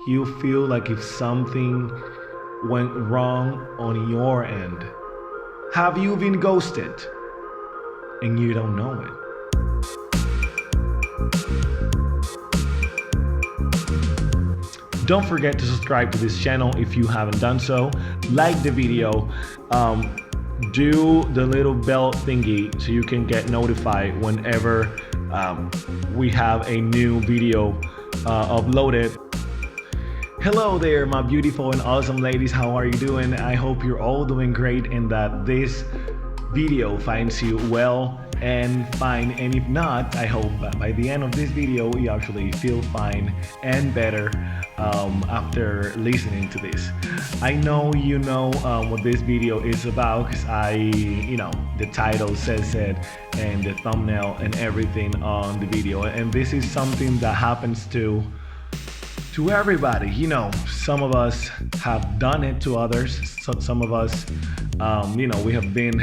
You feel like if something went wrong on your end. Have you been ghosted and you don't know it? Don't forget to subscribe to this channel if you haven't done so. Like the video, do the little bell thingy so you can get notified whenever we have a new video uploaded. Hello there, my beautiful and awesome ladies. How are you doing? I hope you're all doing great and that this video finds you well and fine. And if not, I hope that by the end of this video you actually feel fine and better after listening to this. I know you know what this video is about because the title says it and the thumbnail and everything on the video. And this is something that happens to everybody. Some of us have done it to others. Some of us, we have been,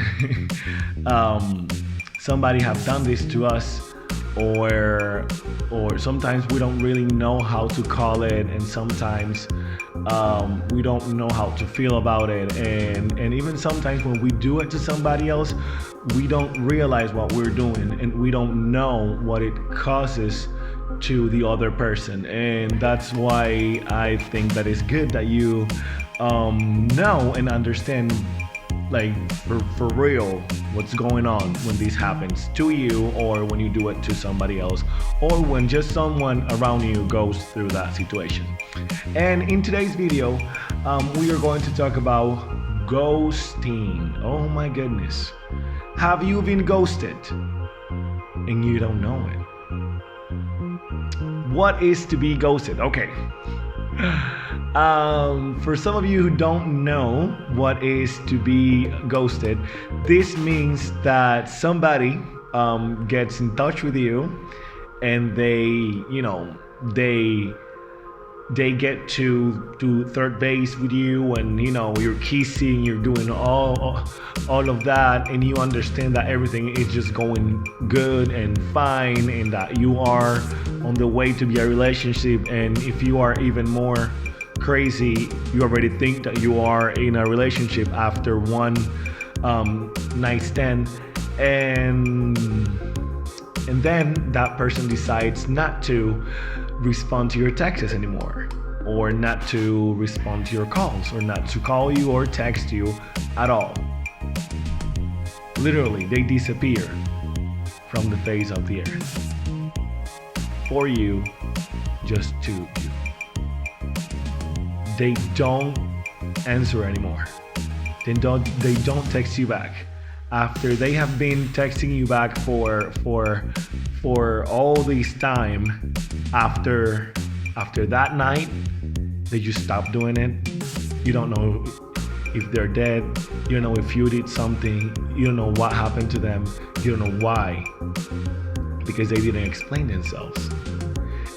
somebody have done this to us, or sometimes we don't really know how to call it, and sometimes we don't know how to feel about it, and even sometimes when we do it to somebody else, we don't realize what we're doing, and we don't know what it causes to the other person. And that's why I think that it's good that you know and understand, like, for real, what's going on when this happens to you, or when you do it to somebody else, or when just someone around you goes through that situation. And in today's video, we are going to talk about ghosting. Oh my goodness. Have you been ghosted and you don't know it? What is to be ghosted? Okay. For some of you who don't know what is to be ghosted, this means that somebody gets in touch with you and they get to third base with you, and you're kissing, you're doing all of that, and you understand that everything is just going good and fine, and that you are on the way to be a relationship. And if you are even more crazy, you already think that you are in a relationship after one night stand, and then that person decides not to respond to your texts anymore, or not to respond to your calls, or not to call you or text you at all. Literally, they disappear from the face of the earth for you, just to you. They don't answer anymore. They don't text you back after they have been texting you back for all this time. After that night, they just stop doing it. You don't know if they're dead. You don't know if you did something. You don't know what happened to them. You don't know why, because they didn't explain themselves.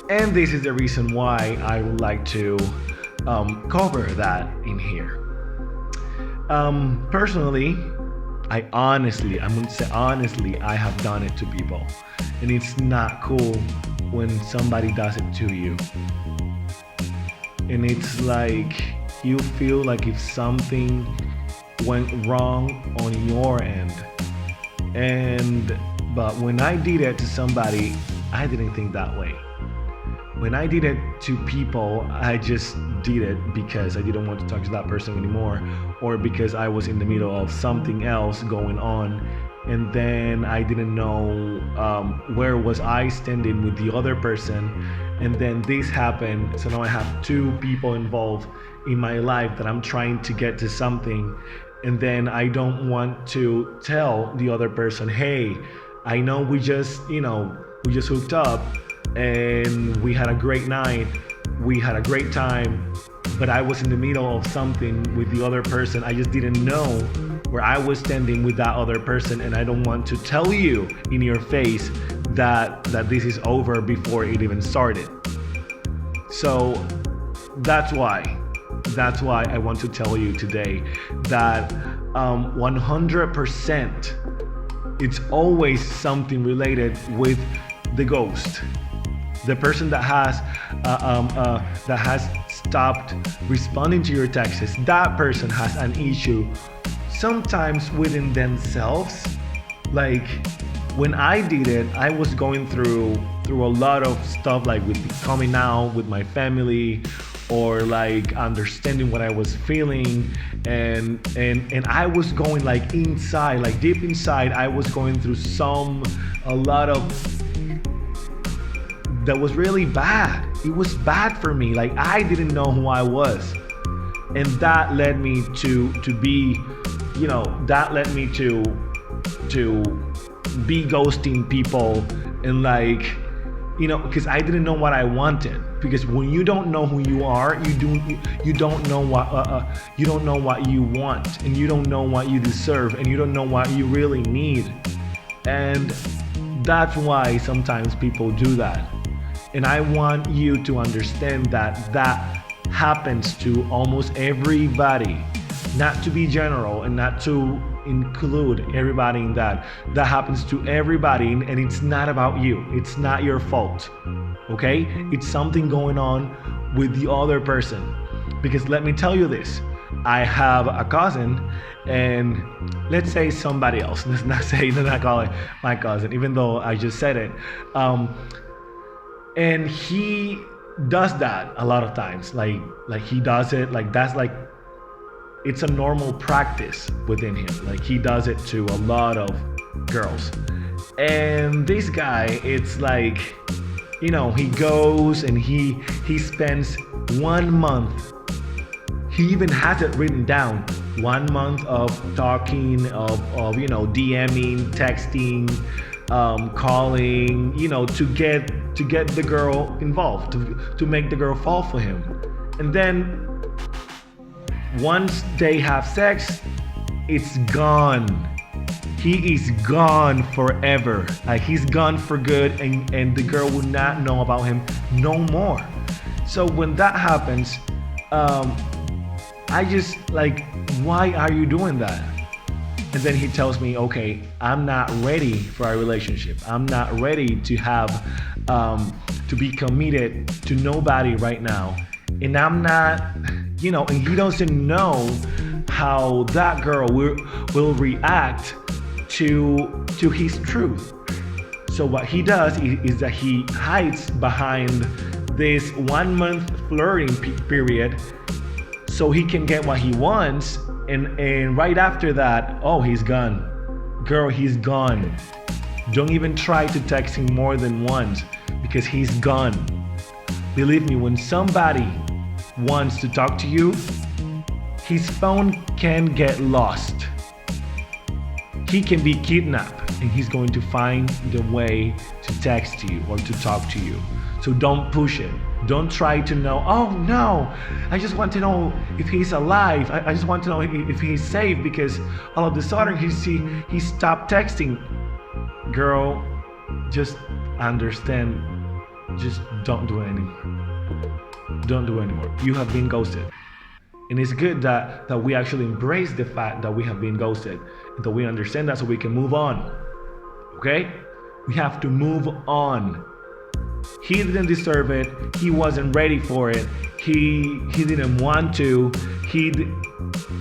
And this is the reason why I would like to cover that in here. Personally, I have done it to people, and it's not cool when somebody does it to you. And it's like you feel like if something went wrong on your end. But when I did it to somebody, I didn't think that way. When I did it to people, I just did it because I didn't want to talk to that person anymore, or because I was in the middle of something else going on, and then I didn't know where was I standing with the other person, and then this happened. So now I have two people involved in my life that I'm trying to get to something, and then I don't want to tell the other person, hey, I know we just hooked up and we had a great night, we had a great time, but I was in the middle of something with the other person. I just didn't know where I was standing with that other person, and I don't want to tell you in your face that this is over before it even started. So that's why I want to tell you today that 100% it's always something related with the ghost. The person that has stopped responding to your texts, that person has an issue sometimes within themselves. Like when I did it, I was going through a lot of stuff, like with coming out with my family, or like understanding what I was feeling, and I was going like inside, like deep inside, I was going through a lot of that was really bad. It was bad for me. Like I didn't know who I was, and that led me to be, that led me to be ghosting people, and like, because I didn't know what I wanted. Because when you don't know who you are, you don't know what you want, and you don't know what you deserve, and you don't know what you really need. And that's why sometimes people do that. And I want you to understand that happens to almost everybody. Not to be general and not to include everybody in that. That happens to everybody, and it's not about you. It's not your fault. Okay? It's something going on with the other person. Because let me tell you this. I have a cousin, and let's say somebody else. Let's not call it my cousin, even though I just said it. And he does that a lot of times. Like he does it, like that's like, it's a normal practice within him. Like he does it to a lot of girls. And this guy, it's like, he goes and he spends 1 month. He even has it written down. 1 month of talking, of DMing, texting, calling, to get the girl involved, to make the girl fall for him. And then once they have sex, it's gone. He is gone forever. Like he's gone for good, and the girl will not know about him no more. So when that happens, I just like, why are you doing that? And then he tells me, okay, I'm not ready for a relationship. I'm not ready to have, to be committed to nobody right now. And I'm not, and he doesn't know how that girl will react to his truth. So what he does is that he hides behind this 1 month flirting period, so he can get what he wants. And right after that, oh, he's gone. Girl, he's gone. Don't even try to text him more than once, because he's gone. Believe me, when somebody wants to talk to you, his phone can get lost. He can be kidnapped, and he's going to find the way to text you or to talk to you. So don't push it. Don't try to know, oh no, I just want to know if he's alive. I just want to know if he's safe, because all of a sudden he stopped texting. Girl, just understand. Just don't do it anymore. Don't do it anymore. You have been ghosted. And it's good that we actually embrace the fact that we have been ghosted, and that we understand that, so we can move on. Okay? We have to move on. He didn't deserve it. He wasn't ready for it. He didn't want to.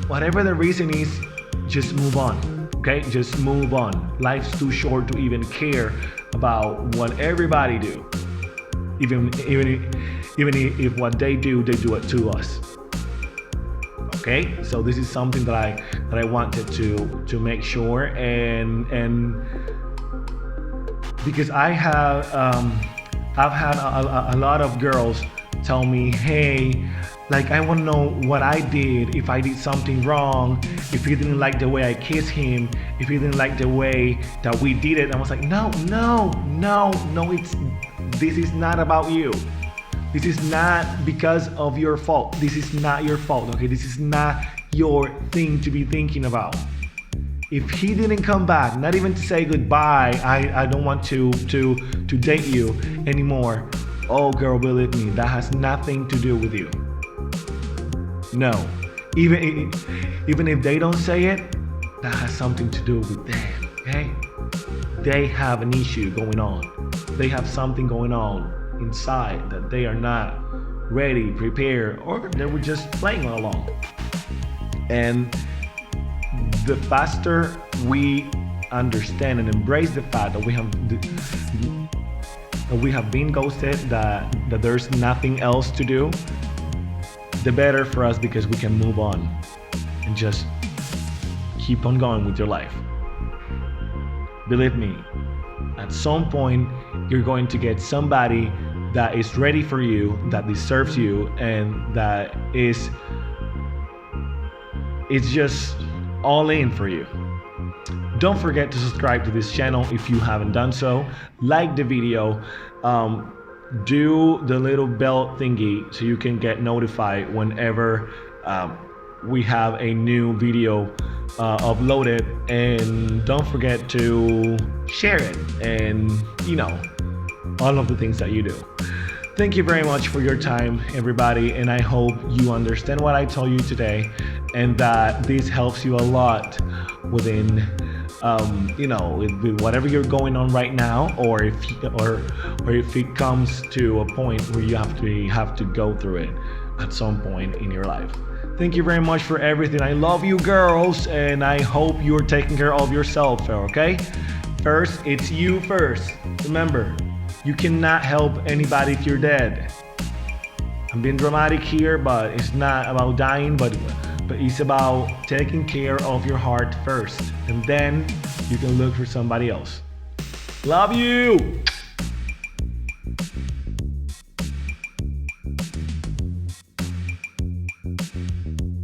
Whatever the reason is, just move on. Okay? Just move on. Life's too short to even care about what everybody do. Even if what they do it to us. Okay? So this is something that I wanted to make sure, and because I've had a lot of girls tell me, hey, like, I want to know what I did, if I did something wrong, if he didn't like the way I kissed him, if he didn't like the way that we did it. I was like, no, this is not about you. This is not because of your fault. This is not your fault, okay? This is not your thing to be thinking about. If he didn't come back, not even to say goodbye, I don't want to date you anymore. Oh girl, believe me, that has nothing to do with you. No. Even if they don't say it, that has something to do with them, okay? They have an issue going on. They have something going on inside that they are not ready, prepared, or they were just playing along. And the faster we understand and embrace the fact that we have been ghosted, that there's nothing else to do, the better for us, because we can move on and just keep on going with your life. Believe me, at some point you're going to get somebody that is ready for you, that deserves you, and that is it's just all in for you. Don't forget to subscribe to this channel if you haven't done so. Like the video, do the little bell thingy so you can get notified whenever we have a new video uploaded, and don't forget to share it, and all of the things that you do. Thank you very much for your time, everybody, and I hope you understand what I told you today, and that this helps you a lot within with whatever you're going on right now, or if it comes to a point where you have to go through it at some point in your life. Thank you very much for everything. I love you, girls, and I hope you're taking care of yourself, okay? First, it's you first. Remember, you cannot help anybody if you're dead. I'm being dramatic here, but it's not about dying, but it's about taking care of your heart first, and then you can look for somebody else. Love you!